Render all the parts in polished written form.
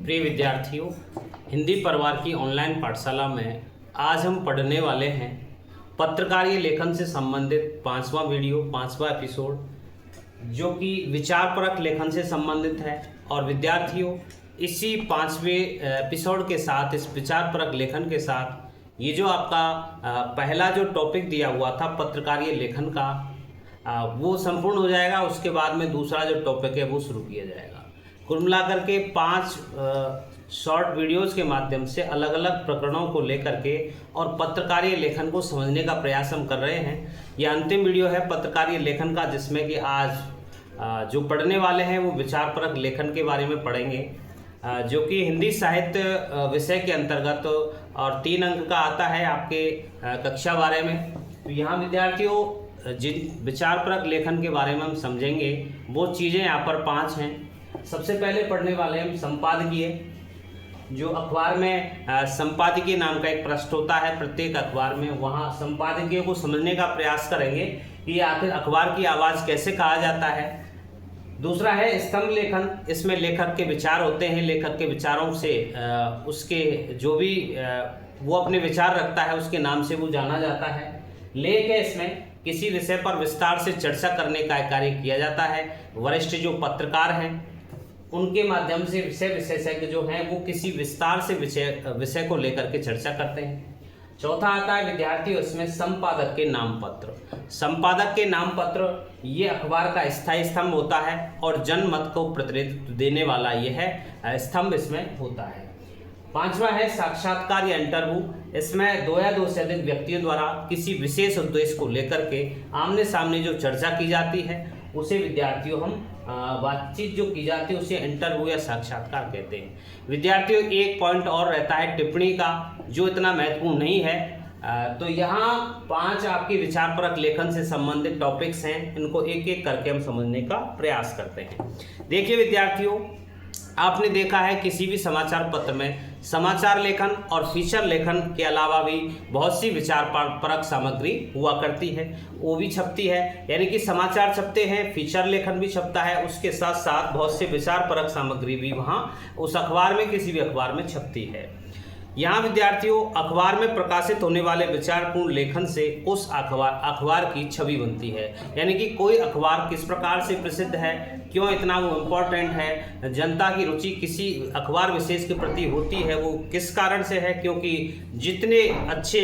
प्रिय विद्यार्थियों, हिंदी परिवार की ऑनलाइन पाठशाला में आज हम पढ़ने वाले हैं पत्रकारीय लेखन से संबंधित पांचवा वीडियो, पांचवा एपिसोड, जो कि विचारपरक लेखन से संबंधित है। और विद्यार्थियों, इसी पांचवें एपिसोड के साथ, इस विचारपरक लेखन के साथ, ये जो आपका पहला जो टॉपिक दिया हुआ था पत्रकारीय लेखन का, वो संपूर्ण हो जाएगा। उसके बाद में दूसरा जो टॉपिक है वो शुरू किया जाएगा। कुल मिलाकर के 5 शॉर्ट वीडियोस के माध्यम से अलग अलग प्रकरणों को लेकर के और पत्रकारीय लेखन को समझने का प्रयास हम कर रहे हैं। यह अंतिम वीडियो है पत्रकारीय लेखन का, जिसमें कि आज जो पढ़ने वाले हैं वो विचारपरक लेखन के बारे में पढ़ेंगे, जो कि हिंदी साहित्य विषय के अंतर्गत और 3 अंक का आता है आपके कक्षा 12 में। तो यहाँ विद्यार्थियों जिन विचारपरक लेखन के बारे में हम समझेंगे वो चीज़ें यहाँ पर 5 हैं। सबसे पहले पढ़ने वाले हम संपादकीय। जो अखबार में संपादकीय नाम का एक पृष्ठ होता है प्रत्येक अखबार में, वहाँ संपादकीय को समझने का प्रयास करेंगे कि आखिर अखबार की आवाज़ कैसे कहा जाता है। दूसरा है स्तंभ लेखन। इसमें लेखक के विचार होते हैं, लेखक के विचारों से उसके जो भी वो अपने विचार रखता है उसके नाम से वो जाना जाता है। लेख है, इसमें किसी विषय पर विस्तार से चर्चा करने का कार्य किया जाता है। वरिष्ठ जो पत्रकार हैं उनके माध्यम से विषय विशेषज्ञ जो हैं वो किसी विस्तार से विषय को लेकर के चर्चा करते हैं। चौथा आता है विद्यार्थियों, इसमें संपादक के नाम पत्र। संपादक के नाम पत्र ये अखबार का स्थायी स्तंभ होता है और जनमत को प्रतिनिधित्व देने वाला यह स्तंभ इसमें होता है। 5वां है साक्षात्कार या इंटरव्यू। इसमें 2 या 2 से अधिक व्यक्तियों द्वारा किसी विशेष उद्देश्य को लेकर के आमने सामने जो चर्चा की जाती है उसे विद्यार्थियों हम बातचीत जो की जाती है उसे इंटरव्यू या साक्षात्कार कहते हैं। विद्यार्थियों, एक पॉइंट और रहता है टिप्पणी का, जो इतना महत्वपूर्ण नहीं है। तो यहाँ 5 आपके विचारपरक लेखन से संबंधित टॉपिक्स हैं, इनको एक एक करके हम समझने का प्रयास करते हैं। देखिए विद्यार्थियों, आपने देखा है किसी भी समाचार पत्र में समाचार लेखन और फीचर लेखन के अलावा भी बहुत सी विचारपरक सामग्री हुआ करती है, वो भी छपती है। यानी कि समाचार छपते हैं, फीचर लेखन भी छपता है, उसके साथ साथ बहुत से विचारपरक सामग्री भी वहाँ उस अखबार में, किसी भी अखबार में छपती है। यहाँ विद्यार्थियों, अखबार में प्रकाशित होने वाले विचारपूर्ण लेखन से उस अखबार की छवि बनती है। यानी कि कोई अखबार किस प्रकार से प्रसिद्ध है, क्यों इतना वो इम्पोर्टेंट है, जनता की रुचि किसी अखबार विशेष के प्रति होती है, वो किस कारण से है, क्योंकि जितने अच्छे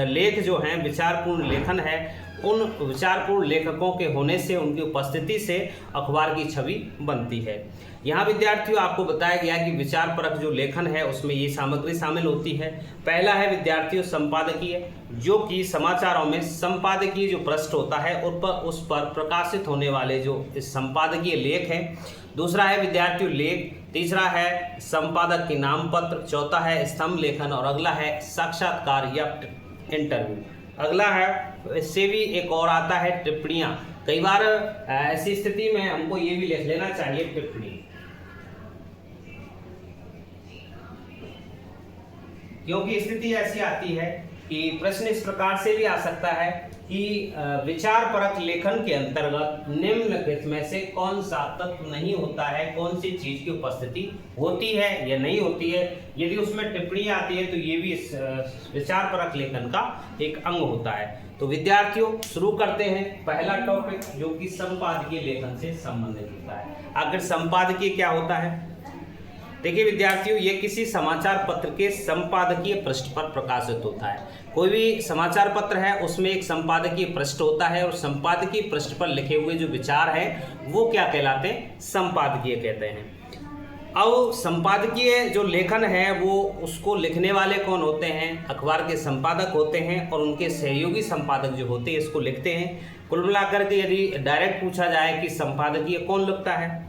लेख जो हैं, विचारपूर्ण लेखन है, उन विचारपूर्ण लेखकों के होने से, उनकी उपस्थिति से अखबार की छवि बनती है। यहाँ विद्यार्थियों आपको बताया गया कि विचारपरक जो लेखन है उसमें ये सामग्री शामिल होती है। पहला है विद्यार्थियों संपादकीय, जो कि समाचारों में संपादकीय जो पृष्ठ होता है उस पर प्रकाशित होने वाले जो संपादकीय लेख हैं। दूसरा है विद्यार्थियों लेख। तीसरा है संपादक के नाम पत्र। चौथा है स्तंभ लेखन और अगला है साक्षात्कार या इंटरव्यू। अगला है, इससे भी एक और आता है टिप्पणियाँ। कई बार ऐसी स्थिति में हमको ये भी लिख लेना चाहिए टिप्पणी, क्योंकि स्थिति ऐसी आती है कि प्रश्न इस प्रकार से भी आ सकता है कि विचारपरक लेखन के अंतर्गत निम्नलिखित में से कौन सा तत्व नहीं होता है, कौन सी चीज की उपस्थिति होती है या नहीं होती है। यदि उसमें टिप्पणी आती है तो ये भी इस विचारपरक लेखन का एक अंग होता है। तो विद्यार्थियों शुरू करते हैं पहला टॉपिक, जो कि संपादकीय लेखन से संबंधित होता है। आखिर संपादकीय क्या होता है? देखिए विद्यार्थियों, ये किसी समाचार पत्र के संपादकीय पृष्ठ पर प्रकाशित होता है। कोई भी समाचार पत्र है उसमें एक संपादकीय पृष्ठ होता है और संपादकीय पृष्ठ पर लिखे हुए जो विचार हैं वो क्या कहलाते हैं? संपादकीय कहते हैं। अब संपादकीय जो लेखन है वो उसको लिखने वाले कौन होते हैं? अखबार के संपादक होते हैं और उनके सहयोगी संपादक जो होते हैं इसको लिखते हैं। कुल मिलाकर के यदि डायरेक्ट पूछा जाए कि संपादकीय कौन लिखता है,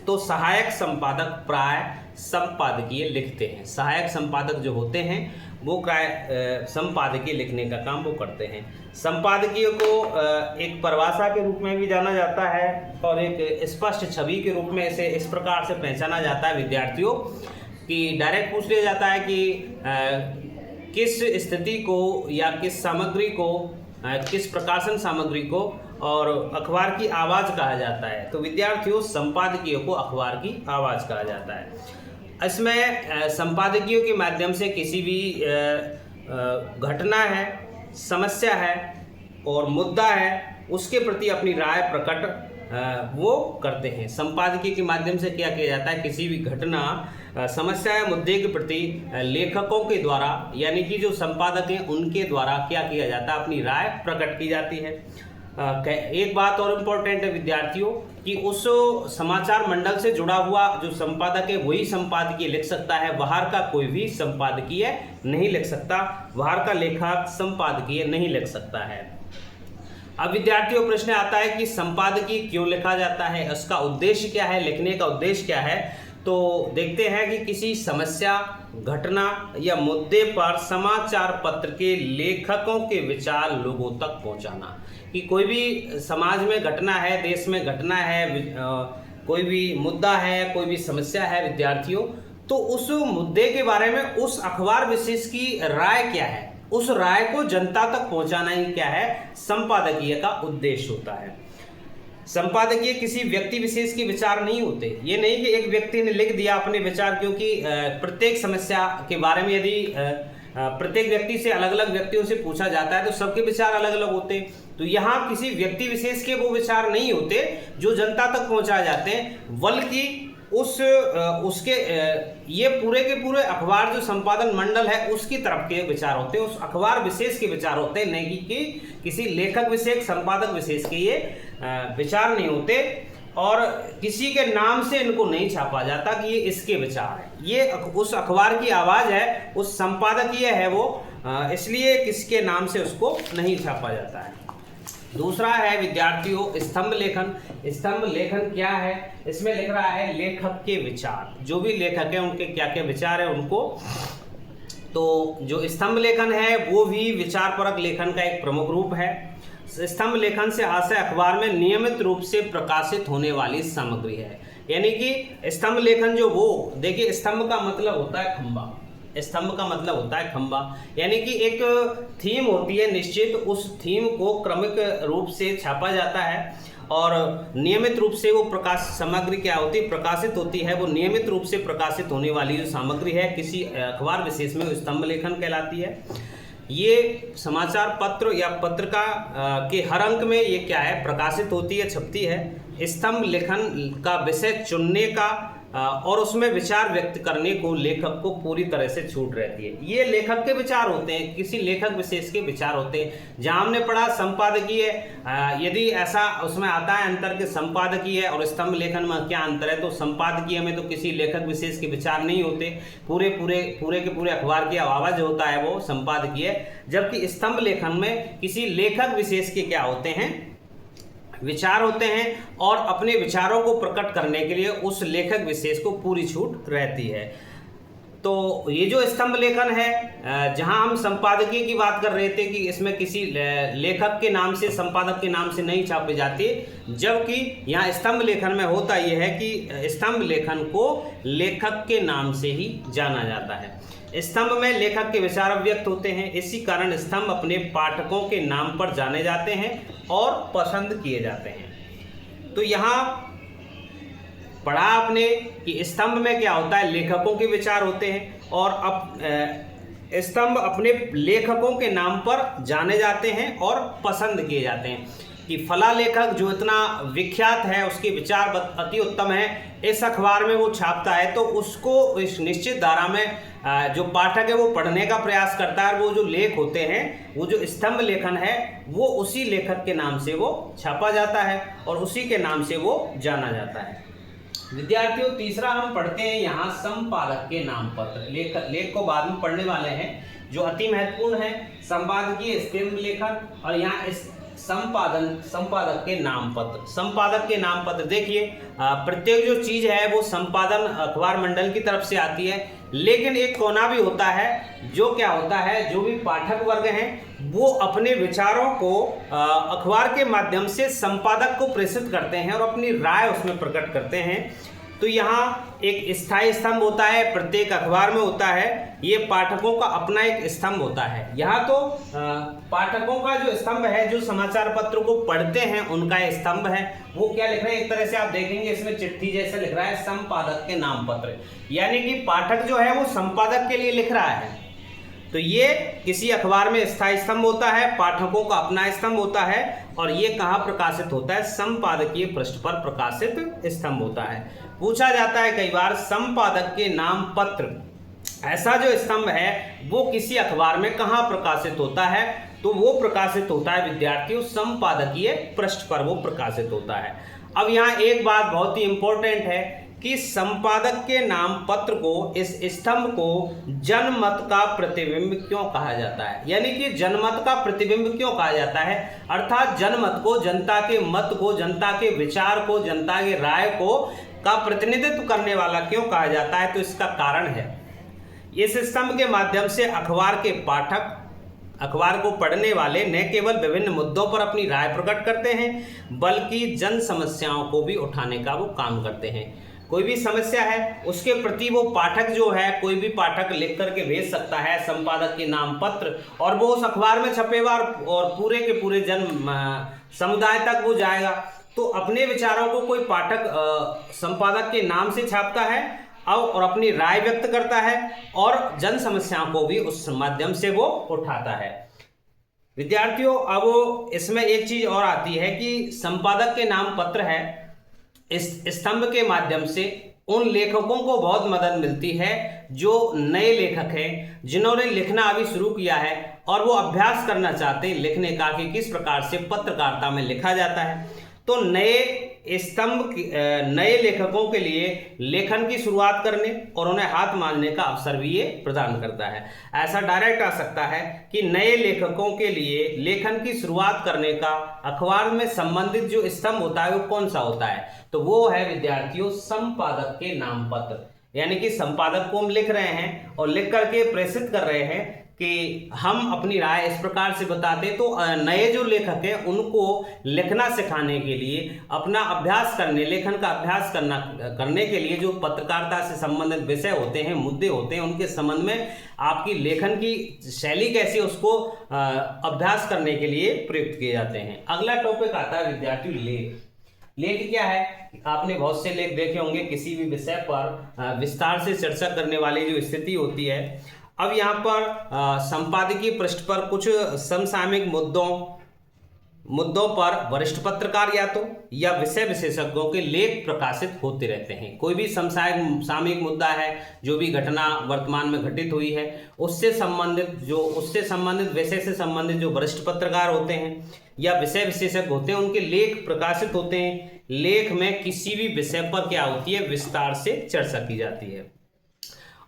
तो सहायक संपादक प्राय संपादकीय लिखते हैं। सहायक संपादक जो होते हैं वो संपादकीय लिखने का काम वो करते हैं। संपादकीय को एक परिभाषा के रूप में भी जाना जाता है और एक स्पष्ट छवि के रूप में इसे इस प्रकार से पहचाना जाता है विद्यार्थियों कि डायरेक्ट पूछ लिया जाता है कि किस स्थिति को या किस सामग्री को, किस प्रकाशन सामग्री को और अखबार की आवाज़ कहा जाता है। तो विद्यार्थियों संपादकीय को अखबार की आवाज़ कहा जाता है। इसमें संपादकीयों के माध्यम से किसी भी घटना है, समस्या है और मुद्दा है, उसके प्रति अपनी राय प्रकट वो करते हैं। संपादकीय के माध्यम से क्या किया जाता है, किसी भी घटना, समस्या या मुद्दे के प्रति लेखकों के द्वारा, यानी कि जो संपादक हैं उनके द्वारा क्या किया जाता है, अपनी राय प्रकट की जाती है। एक बात और इम्पोर्टेंट है विद्यार्थियों कि उस समाचार मंडल से जुड़ा हुआ जो संपादक है वही संपादकीय लिख सकता है, बाहर का कोई भी संपादकीय नहीं लिख सकता, बाहर का लेखक संपादकीय नहीं लिख सकता है। अब विद्यार्थियों प्रश्न आता है कि संपादकीय क्यों लिखा जाता है, उसका उद्देश्य क्या है, लिखने का उद्देश्य क्या है। तो देखते हैं कि किसी समस्या, घटना या मुद्दे पर समाचार पत्र के लेखकों के विचार लोगों तक पहुंचाना। कि कोई भी समाज में घटना है, देश में घटना है, कोई भी मुद्दा है, कोई भी समस्या है विद्यार्थियों, तो उस मुद्दे के बारे में उस अखबार विशेष की राय क्या है, उस राय को जनता तक पहुंचाना ही क्या है, संपादकीय का उद्देश्य होता है। संपादकीय किसी व्यक्ति विशेष के विचार नहीं होते। ये नहीं कि एक व्यक्ति ने लिख दिया अपने विचार, क्योंकि प्रत्येक समस्या के बारे में यदि प्रत्येक व्यक्ति से अलग अलग व्यक्तियों से पूछा जाता है तो सबके विचार अलग अलग होते। तो यहाँ किसी व्यक्ति विशेष के वो विचार नहीं होते जो जनता तक पहुंचाए जाते हैं, बल्कि उसके ये पूरे के पूरे अखबार जो संपादन मंडल है उसकी तरफ के विचार होते हैं, उस अखबार विशेष के विचार होते हैं, नहीं कि किसी लेखक विशेष, संपादक विशेष के ये विचार नहीं होते। और किसी के नाम से इनको नहीं छापा जाता कि ये इसके विचार है, ये उस अखबार की आवाज़ है, उस संपादकीय है वो, इसलिए किसके नाम से उसको नहीं छापा जाता है। दूसरा है विद्यार्थियों स्तंभ लेखन। स्तंभ लेखन क्या है, इसमें लिख रहा है लेखक के विचार, जो भी लेखक है उनके क्या क्या विचार है उनको। तो जो स्तंभ लेखन है वो भी विचारपरक लेखन का एक प्रमुख रूप है। स्तंभ लेखन से आशय अखबार में नियमित रूप से प्रकाशित होने वाली सामग्री है। यानी कि स्तंभ लेखन जो वो, देखिए स्तंभ का मतलब होता है खंबा, स्तंभ का मतलब होता है खंबा, यानी कि एक थीम होती है निश्चित, उस थीम को क्रमिक रूप से छापा जाता है और नियमित रूप से वो प्रकाश सामग्री क्या होती है, प्रकाशित होती है। वो नियमित रूप से प्रकाशित होने वाली जो सामग्री है किसी अखबार विशेष में स्तंभ लेखन कहलाती है। ये समाचार पत्र या पत्रिका के हर अंक में ये क्या है, प्रकाशित होती है, छपती है। स्तंभ लेखन का विषय चुनने का और उसमें विचार व्यक्त करने को लेखक को पूरी तरह से छूट रहती है। ये लेखक के विचार होते हैं, किसी लेखक विशेष के विचार होते हैं। जहाँ हमने पढ़ा संपादकीय, यदि ऐसा उसमें आता है अंतर के संपादकीय और स्तंभ लेखन में क्या अंतर है, तो संपादकीय में तो किसी लेखक विशेष के विचार नहीं होते, पूरे के पूरे अखबार की आवाज़ होता है वो संपादकीय। जबकि स्तंभ लेखन में किसी लेखक विशेष के क्या होते हैं, विचार होते हैं और अपने विचारों को प्रकट करने के लिए उस लेखक विशेष को पूरी छूट रहती है। तो ये जो स्तंभ लेखन है, जहां हम संपादकीय की बात कर रहे थे कि इसमें किसी लेखक के नाम से, संपादक के नाम से नहीं छापी जाती, जबकि यहाँ स्तंभ लेखन में होता यह है कि स्तंभ लेखन को लेखक के नाम से ही जाना जाता है। स्तंभ में लेखक के विचार अभिव्यक्त होते हैं, इसी कारण स्तंभ अपने पाठकों के नाम पर जाने जाते हैं और पसंद किए जाते हैं। तो यहाँ पढ़ा आपने कि स्तंभ में क्या होता है, लेखकों के विचार होते हैं और अब स्तंभ अपने लेखकों के नाम पर जाने जाते हैं और पसंद किए जाते हैं। कि फला लेखक जो इतना विख्यात है, उसके विचार अति उत्तम है, इस अखबार में वो छापता है, तो उसको इस निश्चित धारा में जो पाठक है वो पढ़ने का प्रयास करता है। और वो जो लेख होते हैं, वो जो स्तंभ लेखन है, वो उसी लेखक के नाम से वो छापा जाता है और उसी के नाम से वो जाना जाता है। विद्यार्थियों तीसरा हम पढ़ते हैं यहाँ संपादक के नाम पत्र। लेख को बाद में पढ़ने वाले हैं, जो अति महत्वपूर्ण है संपादकीय स्तंभ लेखन और यहाँ इस संपादक के नाम पत्र। संपादक के नाम पत्र देखिए, प्रत्येक जो चीज है वो संपादन अखबार मंडल की तरफ से आती है, लेकिन एक कोना भी होता है जो क्या होता है, जो भी पाठक वर्ग हैं वो अपने विचारों को अखबार के माध्यम से संपादक को प्रेषित करते हैं और अपनी राय उसमें प्रकट करते हैं। तो यहाँ एक स्थायी स्तंभ होता है, प्रत्येक अखबार में होता है। ये पाठकों का अपना एक स्तंभ होता है। यहाँ तो पाठकों का जो स्तंभ है, जो समाचार पत्र को पढ़ते हैं उनका स्तंभ है, वो क्या लिख रहे हैं, एक तरह से आप देखेंगे इसमें चिट्ठी जैसे लिख रहा है, संपादक के नाम पत्र, यानी कि पाठक जो है वो संपादक के लिए लिख रहा है। तो ये किसी अखबार में स्थायी स्तंभ होता है, पाठकों का अपना स्तंभ होता है, और ये कहाँ प्रकाशित होता है, संपादकीय पृष्ठ पर प्रकाशित स्तंभ होता है। पूछा जाता है कई बार, संपादक के नाम पत्र ऐसा जो स्तंभ है वो किसी अखबार में कहाँ प्रकाशित होता है, तो वो प्रकाशित होता है विद्यार्थियों संपादकीय पृष्ठ पर वो प्रकाशित होता है। अब यहाँ एक बात बहुत ही इंपॉर्टेंट है कि संपादक के नाम पत्र को, इस स्तंभ को जनमत का प्रतिबिंब क्यों कहा जाता है, यानी कि जनमत का प्रतिबिंब क्यों कहा जाता है, अर्थात जनमत को, जनता के मत को, जनता के विचार को, जनता की राय को का प्रतिनिधित्व करने वाला क्यों कहा जाता है, तो इसका कारण है इस स्तंभ के माध्यम से अखबार के पाठक, अखबार को पढ़ने वाले न केवल विभिन्न मुद्दों पर अपनी राय प्रकट करते हैं बल्कि जन समस्याओं को भी उठाने का वो काम करते हैं। कोई भी समस्या है उसके प्रति वो पाठक जो है, कोई भी पाठक लिख करके भेज सकता है संपादक के नाम पत्र, और वो उस अखबार में छपेगा और पूरे के पूरे जन समुदाय तक वो जाएगा। तो अपने विचारों को कोई पाठक संपादक के नाम से छापता है और अपनी राय व्यक्त करता है और जन समस्याओं को भी उस माध्यम से वो उठाता है। विद्यार्थियों, अब इसमें एक चीज और आती है कि संपादक के नाम पत्र है, इस स्तंभ के माध्यम से उन लेखकों को बहुत मदद मिलती है जो नए लेखक हैं, जिन्होंने लिखना अभी शुरू किया है और वो अभ्यास करना चाहते हैं लिखने का कि किस प्रकार से पत्रकारिता में लिखा जाता है। तो नए लेखकों के लिए लेखन की शुरुआत करने और उन्हें हाथ मारने का अवसर भी ये प्रदान करता है। ऐसा डायरेक्ट आ सकता है कि नए लेखकों के लिए लेखन की शुरुआत करने का अखबार में संबंधित जो स्तंभ होता है वो कौन सा होता है, तो वो है विद्यार्थियों संपादक के नाम पत्र। यानी कि संपादक को हम लिख रहे हैं और लिख करके प्रेषित कर रहे हैं कि हम अपनी राय इस प्रकार से बताते, तो नए जो लेखक हैं उनको लिखना सिखाने के लिए, अपना अभ्यास करने, लेखन का अभ्यास करने के लिए जो पत्रकारिता से संबंधित विषय होते हैं, मुद्दे होते हैं, उनके संबंध में आपकी लेखन की शैली कैसी, उसको अभ्यास करने के लिए प्रयुक्त किए जाते हैं। अगला टॉपिक आता है विद्यार्थियों लेख। लेख क्या है, आपने बहुत से लेख देखे होंगे, किसी भी विषय पर विस्तार से चर्चा करने वाली जो स्थिति होती है। अब यहाँ पर संपादकीय पृष्ठ पर कुछ समसामयिक मुद्दों पर वरिष्ठ पत्रकार या विषय विशेषज्ञों के लेख प्रकाशित होते रहते हैं। कोई भी समसामयिक मुद्दा है, जो भी घटना वर्तमान में घटित हुई है, उससे संबंधित विषय से संबंधित जो वरिष्ठ पत्रकार होते हैं या विषय विशेषज्ञ होते हैं, उनके लेख प्रकाशित होते हैं। लेख में किसी भी विषय पर क्या होती है, विस्तार से चर्चा की जाती है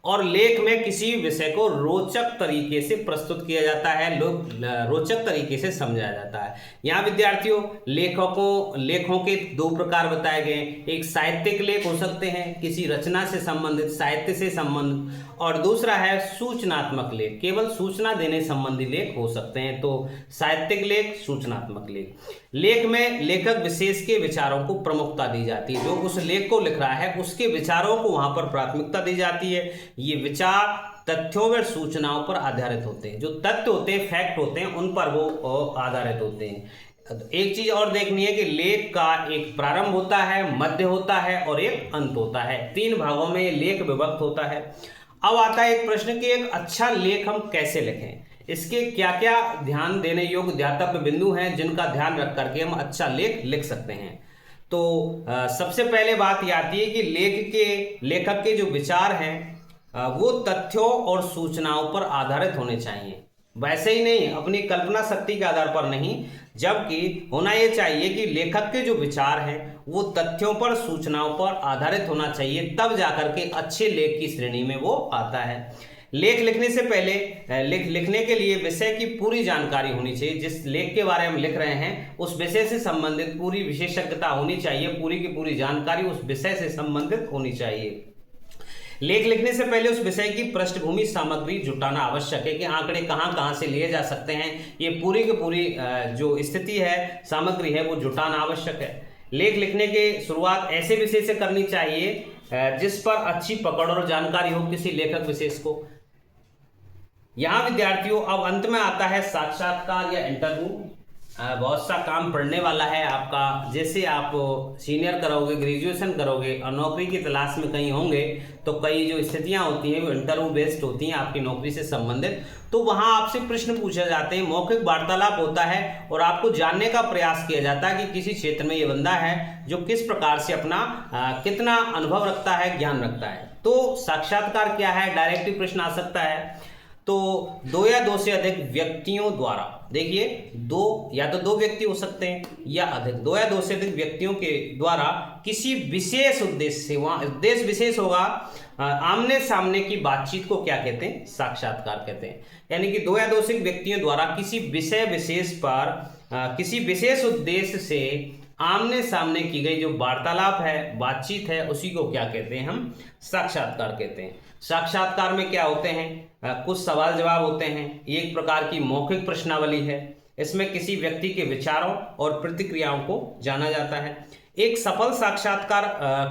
और लेख में किसी विषय को रोचक तरीके से प्रस्तुत किया जाता है, रोचक तरीके से समझाया जाता है। यहाँ विद्यार्थियों लेखों के दो प्रकार बताए गए हैं। एक साहित्यिक लेख हो सकते हैं, किसी रचना से संबंधित, साहित्य से संबंधित, और दूसरा है सूचनात्मक लेख, केवल सूचना देने संबंधी लेख हो सकते हैं। तो साहित्यिक लेख, सूचनात्मक लेख। लेख में लेखक विशेष के विचारों को प्रमुखता दी जाती है। जो उस लेख को लिख रहा है उसके विचारों को वहां पर प्राथमिकता दी जाती है। ये विचार तथ्यों व सूचनाओं पर आधारित होते हैं। जो तथ्य होते हैं, फैक्ट होते हैं, उन पर वो आधारित होते हैं। एक चीज और देखनी है कि लेख का एक प्रारंभ होता है, मध्य होता है और एक अंत होता है। 3 भागों में ये लेख विभक्त होता है। अब आता है एक प्रश्न कि एक अच्छा लेख हम कैसे लिखें, इसके क्या क्या ध्यान देने योग्य ध्यातव्य बिंदु हैं जिनका ध्यान रख करके हम अच्छा लेख लिख सकते हैं। तो सबसे पहले बात यह आती है कि लेखक के जो विचार हैं वो तथ्यों और सूचनाओं पर आधारित होने चाहिए। वैसे ही नहीं, अपनी कल्पना शक्ति के आधार पर नहीं, जबकि होना यह चाहिए कि लेखक के जो विचार हैं वो तथ्यों पर, सूचनाओं पर आधारित होना चाहिए, तब जाकर के अच्छे लेख की श्रेणी में वो आता है। लेख लिखने से पहले लिखने के लिए विषय की पूरी जानकारी होनी चाहिए। जिस लेख के बारे में लिख रहे हैं उस विषय से संबंधित पूरी विशेषज्ञता होनी चाहिए, पूरी की पूरी जानकारी उस विषय से संबंधित होनी चाहिए। लेख लिखने से पहले उस विषय की पृष्ठभूमि सामग्री जुटाना आवश्यक है कि आंकड़े कहां से लिए जा सकते हैं, ये पूरी की पूरी जो स्थिति है, सामग्री है, वो जुटाना आवश्यक है। लेख लिखने की शुरुआत ऐसे विषय से करनी चाहिए जिस पर अच्छी पकड़ और जानकारी हो किसी लेखक विशेष को। यहाँ विद्यार्थियों अब अंत में आता है साक्षात्कार या इंटरव्यू। बहुत सा काम पढ़ने वाला है आपका। जैसे आप सीनियर करोगे, ग्रेजुएशन करोगे और नौकरी की तलाश में कहीं होंगे तो कई जो स्थितियां होती हैं वो इंटरव्यू बेस्ड होती हैं आपकी नौकरी से संबंधित। तो वहां आपसे प्रश्न पूछे जाते हैं, मौखिक वार्तालाप होता है और आपको जानने का प्रयास किया जाता है कि किसी क्षेत्र में ये बंदा है जो किस प्रकार से अपना कितना अनुभव रखता है, ज्ञान रखता है। तो साक्षात्कार क्या है, डायरेक्टली प्रश्न आ सकता है। तो दो या दो से अधिक व्यक्तियों द्वारा, देखिए दो या तो दो व्यक्ति हो सकते हैं या अधिक, दो या दो से अधिक व्यक्तियों के द्वारा किसी विशेष उद्देश्य से, वहां उद्देश्य विशेष होगा, आमने सामने की बातचीत को क्या कहते हैं, साक्षात्कार कहते हैं। यानी कि दो या दो से अधिक व्यक्तियों द्वारा किसी विषय विशेष पर किसी विशेष उद्देश्य से आमने सामने की गई जो वार्तालाप है, बातचीत है, उसी को क्या कहते हैं, हम साक्षात्कार कहते हैं। साक्षात्कार में क्या होते हैं, कुछ सवाल जवाब होते हैं, एक प्रकार की मौखिक प्रश्नावली है। इसमें किसी व्यक्ति के विचारों और प्रतिक्रियाओं को जाना जाता है। एक सफल साक्षात्कार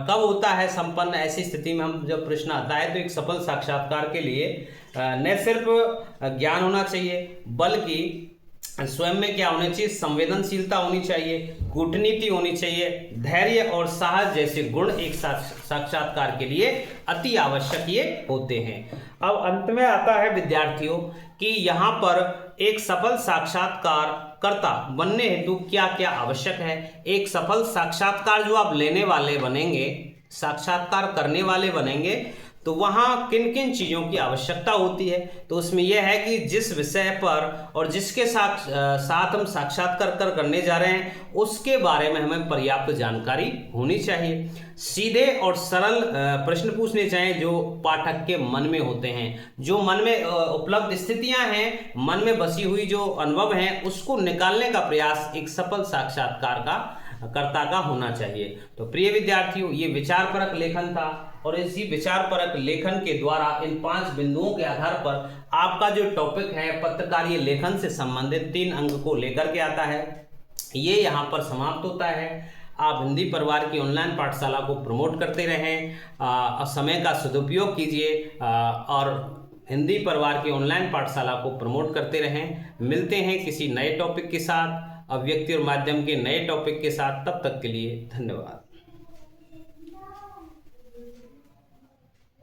कब होता है संपन्न, ऐसी स्थिति में हम जब प्रश्न आता है तो एक सफल साक्षात्कार के लिए न सिर्फ ज्ञान होना चाहिए बल्कि स्वयं में क्या होना चाहिए, संवेदनशीलता होनी चाहिए, कूटनीति होनी चाहिए, धैर्य और साहस जैसे गुण एक साक्षात्कार के लिए अति आवश्यक ये होते हैं। अब अंत में आता है विद्यार्थियों कि यहाँ पर एक सफल साक्षात्कारकर्ता बनने हेतु क्या क्या आवश्यक है। एक सफल साक्षात्कार जो आप लेने वाले बनेंगे, साक्षात्कार करने वाले बनेंगे, तो वहाँ किन किन चीज़ों की आवश्यकता होती है। तो उसमें यह है कि जिस विषय पर और जिसके साथ हम साक्षात्कार करने जा रहे हैं उसके बारे में हमें पर्याप्त जानकारी होनी चाहिए। सीधे और सरल प्रश्न पूछने चाहिए जो पाठक के मन में होते हैं, जो मन में उपलब्ध स्थितियां हैं, मन में बसी हुई जो अनुभव हैं, उसको निकालने का प्रयास एक सफल साक्षात्कार कर्ता का होना चाहिए। तो प्रिय विद्यार्थियों, ये विचारपरक लेखन था और इसी विचारपरक लेखन के द्वारा इन 5 बिंदुओं के आधार पर आपका जो टॉपिक है पत्रकारीय लेखन से संबंधित 3 अंक को लेकर के आता है, ये यहाँ पर समाप्त होता है। आप हिंदी परिवार की ऑनलाइन पाठशाला को प्रमोट करते रहें, समय का सदुपयोग कीजिए और हिंदी परिवार की ऑनलाइन पाठशाला को प्रमोट करते रहें। मिलते हैं किसी नए टॉपिक के साथ, अभिव्यक्ति और माध्यम के नए टॉपिक के साथ। तब तक के लिए धन्यवाद।